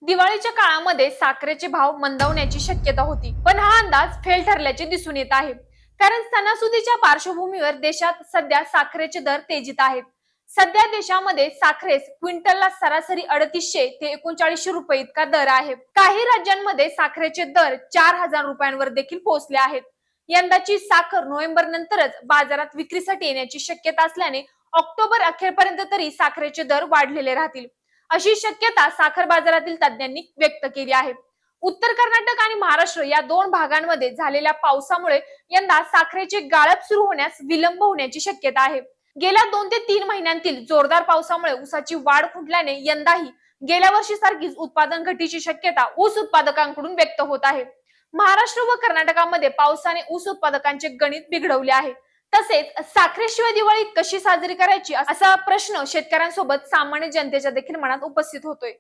दिवाळीच्या काळामध्ये साखरेचे भाव मंदावण्याची शक्यता होती, पण हा अंदाज फेल ठरल्याचे दिसून येत आहे. कारण सणासुदीच्या पार्श्वभूमीवर देशात सध्या साखरेचे दर तेजीत आहेत. सध्या देशामध्ये साखरेस क्विंटलला सरासरी 3800 ते 3900 रुपये इतका दर आहे. काही राज्यांमध्ये साखरेचे दर 4000 रुपयांवर देखील पोहोचले आहेत. यंदाची साखर नोव्हेंबर नंतरच बाजारात विक्रीसाठी येण्याची शक्यता असल्याने ऑक्टोबर अखेरपर्यंत तरी साखरेचे दर वाढलेले राहतील, अशी शक्यता साखर बाजारातील तज्ञांनी व्यक्त केली आहे. उत्तर कर्नाटक आणि महाराष्ट्र या दोन भागांमध्ये झालेल्या पावसामुळे यंदा साखरेचे गाळप सुरू होण्यास विलंब होण्याची शक्यता आहे. गेल्या 2 ते 3 महिन्यांतील जोरदार पावसामुळे ऊसाची वाढ खुंटल्याने यंदाही गेल्या वर्षी सारखीच उत्पादन घटीची शक्यता ऊस उत्पादकांकडून व्यक्त होत आहे. महाराष्ट्र व कर्नाटकामध्ये पावसाने ऊस उत्पादकांचे गणित बिघडवले आहे. तसेच साखरेशिवाय दिवाळी कशी साजरी करायची असा प्रश्न शेतकऱ्यांसोबत सामान्य जनतेच्या देखील मनात उपस्थित होतोय.